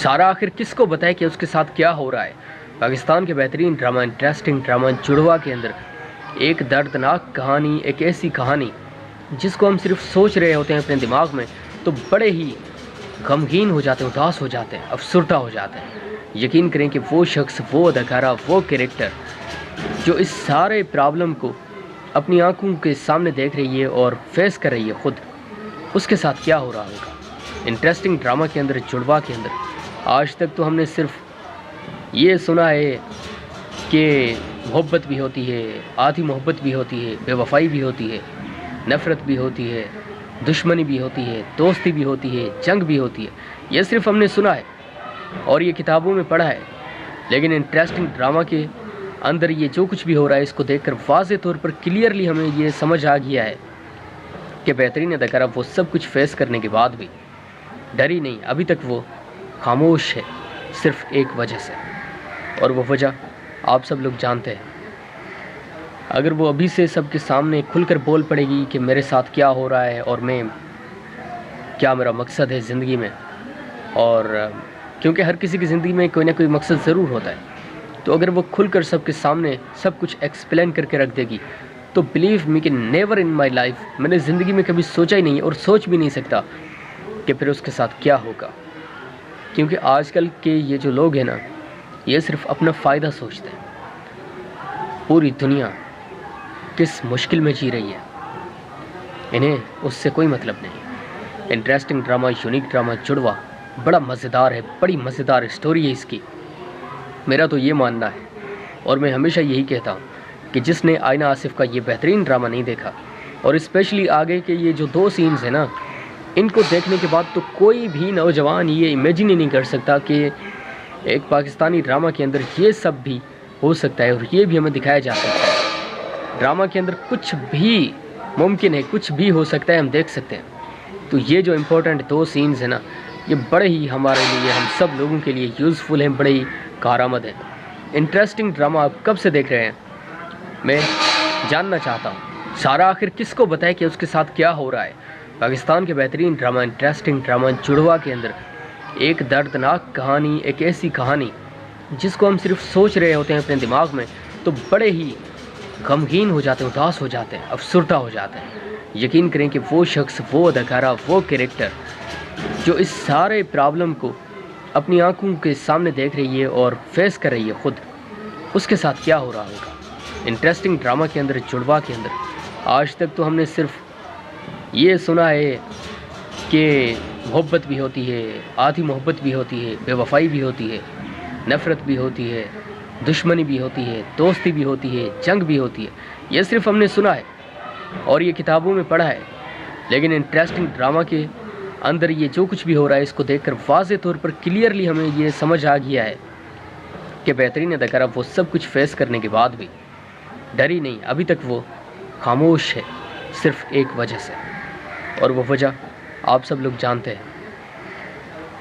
سارا آخر کس کو بتائے کہ اس کے ساتھ کیا ہو رہا ہے۔ پاکستان کے بہترین ڈرامہ، انٹرسٹنگ ڈرامہ جڑوا کے اندر ایک دردناک کہانی، ایک ایسی کہانی جس کو ہم صرف سوچ رہے ہوتے ہیں اپنے دماغ میں تو بڑے ہی غمگین ہو جاتے ہیں، اداس ہو جاتے ہیں، افسردہ ہو جاتے ہیں۔ یقین کریں کہ وہ شخص، وہ اداکارہ، وہ کریکٹر جو اس سارے پرابلم کو اپنی آنکھوں کے سامنے دیکھ رہی ہے اور فیس کر رہی ہے خود، اس کے ساتھ کیا ہو رہا ہوگا۔ انٹرسٹنگ ڈرامہ کے اندر، جڑوا کے اندر آج تک تو ہم نے صرف یہ سنا ہے کہ محبت بھی ہوتی ہے، آدھی محبت بھی ہوتی ہے، بے وفائی بھی ہوتی ہے، نفرت بھی ہوتی ہے، دشمنی بھی ہوتی ہے، دوستی بھی ہوتی ہے، جنگ بھی ہوتی ہے۔ یہ صرف ہم نے سنا ہے اور یہ کتابوں میں پڑھا ہے، لیکن انٹرسٹنگ ڈرامہ کے اندر یہ جو کچھ بھی ہو رہا ہے اس کو دیکھ کر واضح طور پر کلیئرلی ہمیں یہ سمجھ آ گیا ہے کہ بہترین اداکارہ وہ سب کچھ فیس کرنے کے بعد بھی ڈری نہیں، ابھی تک وہ خاموش ہے، صرف ایک وجہ سے، اور وہ وجہ آپ سب لوگ جانتے ہیں۔ اگر وہ ابھی سے سب کے سامنے کھل کر بول پڑے گی کہ میرے ساتھ کیا ہو رہا ہے اور میں کیا میرا مقصد ہے زندگی میں، اور کیونکہ ہر کسی کی زندگی میں کوئی نہ کوئی مقصد ضرور ہوتا ہے، تو اگر وہ کھل کر سب کے سامنے سب کچھ ایکسپلین کر کے رکھ دے گی تو بلیو می کہ نیور ان مائی لائف، میں نے زندگی میں کبھی سوچا ہی نہیں اور سوچ بھی نہیں سکتا کہ پھر اس کے ساتھ کیا ہوگا۔ کیونکہ آج کل کے یہ جو لوگ ہیں نا، یہ صرف اپنا فائدہ سوچتے ہیں۔ پوری دنیا کس مشکل میں جی رہی ہے، انہیں اس سے کوئی مطلب نہیں۔ انٹرسٹنگ ڈرامہ، یونیک ڈرامہ جڑوا بڑا مزیدار ہے، بڑی مزیدار اسٹوری ہے اس کی، میرا تو یہ ماننا ہے، اور میں ہمیشہ یہی کہتا ہوں کہ جس نے آئینہ آصف کا یہ بہترین ڈرامہ نہیں دیکھا، اور اسپیشلی آگے کے یہ جو 2 سینز ہیں نا، ان کو دیکھنے کے بعد تو کوئی بھی نوجوان یہ امیجن ہی نہیں کر سکتا کہ ایک پاکستانی ڈرامہ کے اندر یہ سب بھی ہو سکتا ہے اور یہ بھی ہمیں دکھایا جا سکتا ہے۔ ڈرامہ کے اندر کچھ بھی ممکن ہے، کچھ بھی ہو سکتا ہے، ہم دیکھ سکتے ہیں۔ تو یہ جو امپورٹنٹ 2 سینز ہیں نا، یہ بڑے ہی ہمارے لیے، ہم سب لوگوں کے لیے یوزفل ہیں، بڑے ہی کارآمد ہیں۔ انٹرسٹنگ ڈرامہ آپ کب سے دیکھ رہے ہیں، میں جاننا چاہتا ہوں۔ سارا آخر کس کو بتائے کہ اس کے ساتھ کیا ہو رہا ہے۔ پاکستان کے بہترین ڈرامہ، انٹرسٹنگ ڈرامہ جڑوا کے اندر ایک دردناک کہانی، ایک ایسی کہانی جس کو ہم صرف سوچ رہے ہوتے ہیں اپنے دماغ میں تو بڑے ہی غمگین ہو جاتے ہیں، اداس ہو جاتے ہیں، افسردہ ہو جاتے ہیں۔ یقین کریں کہ وہ شخص، وہ اداکارہ، وہ کریکٹر جو اس سارے پرابلم کو اپنی آنکھوں کے سامنے دیکھ رہی ہے اور فیس کر رہی ہے خود، اس کے ساتھ کیا ہو رہا ہوگا۔ انٹرسٹنگ ڈرامہ کے اندر، جڑوا کے اندر آج تک تو ہم نے صرف یہ سنا ہے کہ محبت بھی ہوتی ہے، آدھی محبت بھی ہوتی ہے، بے وفائی بھی ہوتی ہے، نفرت بھی ہوتی ہے، دشمنی بھی ہوتی ہے، دوستی بھی ہوتی ہے، جنگ بھی ہوتی ہے۔ یہ صرف ہم نے سنا ہے اور یہ کتابوں میں پڑھا ہے، لیکن انٹرسٹنگ ڈرامہ کے اندر یہ جو کچھ بھی ہو رہا ہے اس کو دیکھ کر واضح طور پر کلیئرلی ہمیں یہ سمجھ آ گیا ہے کہ بہترین اداکارہ وہ سب کچھ فیس کرنے کے بعد بھی ڈری نہیں، ابھی تک وہ خاموش ہے، صرف ایک وجہ سے، اور وہ وجہ آپ سب لوگ جانتے ہیں۔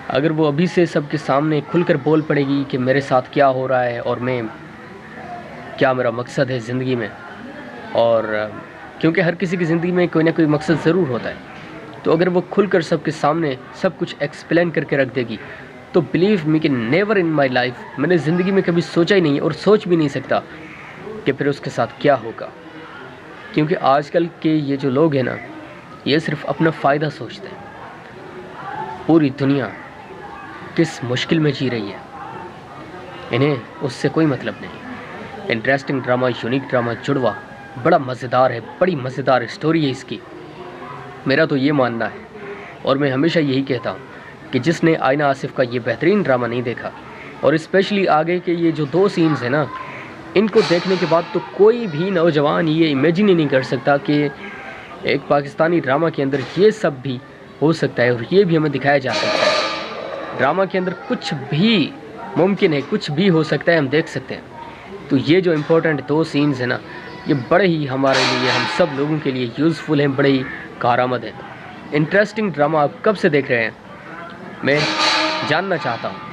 اگر وہ ابھی سے سب کے سامنے کھل کر بول پڑے گی کہ میرے ساتھ کیا ہو رہا ہے اور میں کیا میرا مقصد ہے زندگی میں، اور کیونکہ ہر کسی کی زندگی میں کوئی نہ کوئی مقصد ضرور ہوتا ہے، تو اگر وہ کھل کر سب کے سامنے سب کچھ ایکسپلین کر کے رکھ دے گی تو بلیو می کہ نیور ان مائی لائف، میں نے زندگی میں کبھی سوچا ہی نہیں اور سوچ بھی نہیں سکتا کہ پھر اس کے ساتھ کیا ہوگا۔ کیونکہ آج کل کے یہ جو لوگ ہیں نا، یہ صرف اپنا فائدہ سوچتے ہیں۔ پوری دنیا کس مشکل میں جی رہی ہے، انہیں اس سے کوئی مطلب نہیں۔ انٹرسٹنگ ڈرامہ، یونیک ڈرامہ جڑوا بڑا مزیدار ہے، بڑی مزیدار اسٹوری ہے اس کی، میرا تو یہ ماننا ہے، اور میں ہمیشہ یہی کہتا ہوں کہ جس نے آئینہ آصف کا یہ بہترین ڈرامہ نہیں دیکھا، اور اسپیشلی آگے کے یہ جو 2 سینز ہیں نا، ان کو دیکھنے کے بعد تو کوئی بھی نوجوان یہ امیجن ہی نہیں کر سکتا کہ ایک پاکستانی ڈرامہ کے اندر یہ سب بھی ہو سکتا ہے اور یہ بھی ہمیں دکھایا جا سکتا ہے۔ ڈرامہ کے اندر کچھ بھی ممکن ہے، کچھ بھی ہو سکتا ہے، ہم دیکھ سکتے ہیں۔ تو یہ جو امپورٹنٹ 2 سینز ہیں نا، یہ بڑے ہی ہمارے لیے، ہم سب لوگوں کے لیے یوزفل ہیں، بڑے ہی کارآمد ہیں۔ انٹرسٹنگ ڈرامہ آپ کب سے دیکھ رہے ہیں، میں جاننا چاہتا ہوں۔